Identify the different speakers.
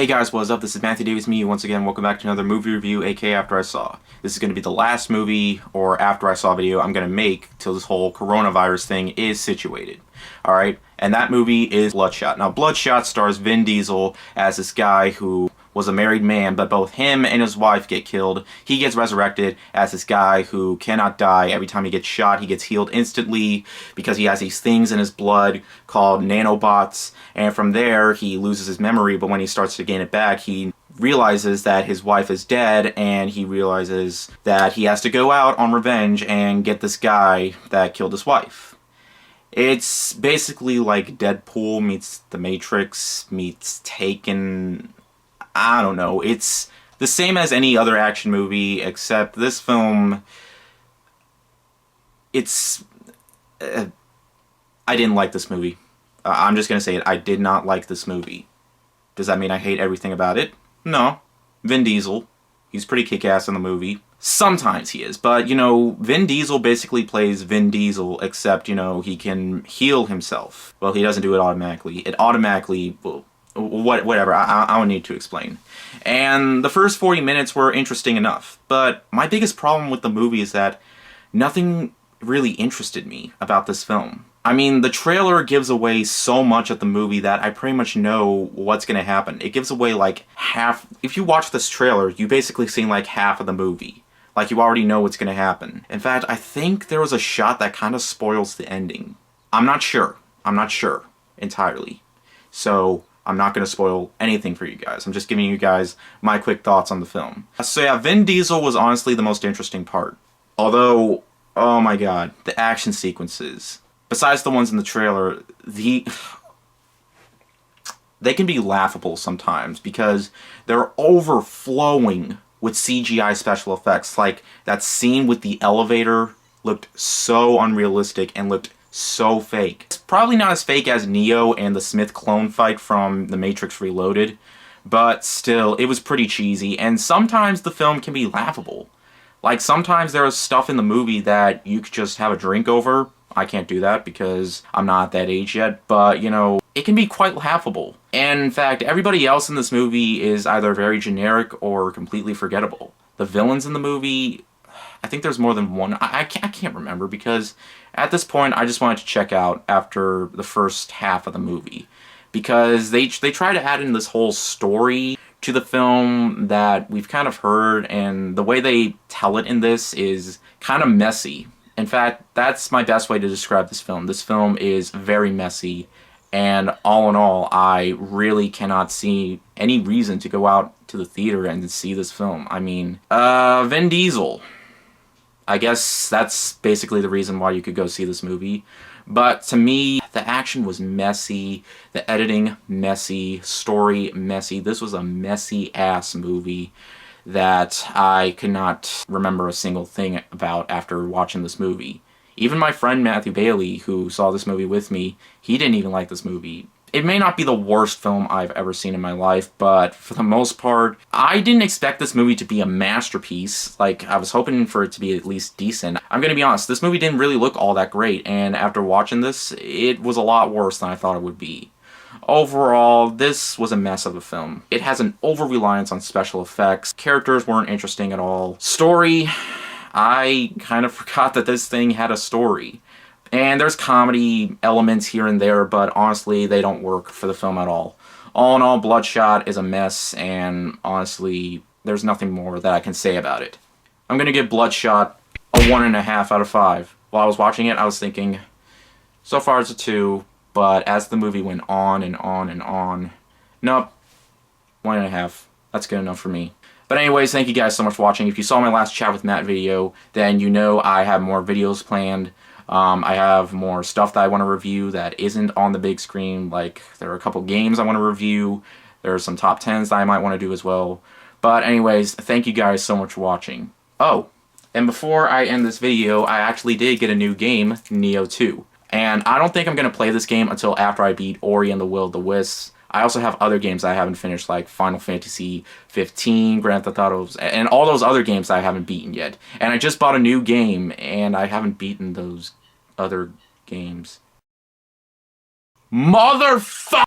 Speaker 1: guys, what is up? This is Matthew Davis, me once again. Welcome back to another movie review, aka After I Saw. This is going to be the last movie or After I Saw video I'm going to make till this whole coronavirus thing is situated. Alright? And that movie is Bloodshot. Now, Bloodshot stars Vin Diesel as this guy who was a married man, but both him and his wife get killed. He gets resurrected as this guy who cannot die. Every time he gets shot, he gets healed instantly because he has these things in his blood called nanobots. And from there, he loses his memory, but when he starts to gain it back, he realizes that his wife is dead, and he realizes that he has to go out on revenge and get this guy that killed his wife. It's basically like Deadpool meets The Matrix meets Taken. I don't know. It's the same as any other action movie, except this film, it's... I didn't like this movie. I'm just going to say it. I did not like this movie. Does that mean I hate everything about it? No. Vin Diesel. He's pretty kick-ass in the movie. Sometimes he is, but, you know, Vin Diesel basically plays Vin Diesel, except, you know, he can heal himself. Well, he doesn't do it automatically. It automatically... well, whatever, I don't need to explain. And the first 40 minutes were interesting enough, but my biggest problem with the movie is that nothing really interested me about this film. I mean, the trailer gives away so much of the movie that I pretty much know what's gonna happen. It gives away like half. If you watch this trailer, you basically seen like half of the movie. Like, you already know what's gonna happen. In fact, I think there was a shot that kind of spoils the ending. I'm not sure entirely. So I'm not going to spoil anything for you guys. I'm just giving you guys my quick thoughts on the film. So yeah, Vin Diesel was honestly the most interesting part. Although, oh my god, the action sequences, besides the ones in the trailer, they can be laughable sometimes because they're overflowing with CGI special effects. Like, that scene with the elevator looked so unrealistic and looked so fake. It's probably not as fake as Neo and the Smith clone fight from The Matrix Reloaded, but still, it was pretty cheesy, and sometimes the film can be laughable. Like, sometimes there is stuff in the movie that you could just have a drink over. I can't do that because I'm not at that age yet, but, you know, it can be quite laughable. And in fact, everybody else in this movie is either very generic or completely forgettable. The villains in the movie, I think there's more than one. I can't remember because at this point I just wanted to check out after the first half of the movie, because they try to add in this whole story to the film that we've kind of heard, and the way they tell it in this is kind of messy. In fact, that's my best way to describe this film. This film is very messy, and all in all, I really cannot see any reason to go out to the theater and see this film. I mean, Vin Diesel. I guess that's basically the reason why you could go see this movie. But to me, the action was messy, the editing messy, story messy. This was a messy-ass movie that I could not remember a single thing about after watching this movie. Even my friend Matthew Bailey, who saw this movie with me, he didn't even like this movie. It may not be the worst film I've ever seen in my life, but for the most part, I didn't expect this movie to be a masterpiece. Like, I was hoping for it to be at least decent. I'm gonna be honest, this movie didn't really look all that great, and after watching this, it was a lot worse than I thought it would be. Overall, this was a mess of a film. It has an over-reliance on special effects. Characters weren't interesting at all. Story, I kind of forgot that this thing had a story. And there's comedy elements here and there, but honestly, they don't work for the film at all. All in all, Bloodshot is a mess, and honestly, there's nothing more that I can say about it. I'm gonna give Bloodshot a 1.5 out of 5. While I was watching it, I was thinking, so far it's a 2, but as the movie went on and on and on, nope, 1.5. That's good enough for me. But anyways, thank you guys so much for watching. If you saw my last Chat with Matt video, then you know I have more videos planned. I have more stuff that I want to review that isn't on the big screen. Like, there are a couple games I want to review. There are some top 10s that I might want to do as well. But anyways, thank you guys so much for watching. Oh, and before I end this video, I actually did get a new game, Neo 2. And I don't think I'm going to play this game until after I beat Ori and the Will of the Wisps. I also have other games I haven't finished, like Final Fantasy 15, Grand Theft Auto, and all those other games I haven't beaten yet. And I just bought a new game, and I haven't beaten those other games. Motherfucker!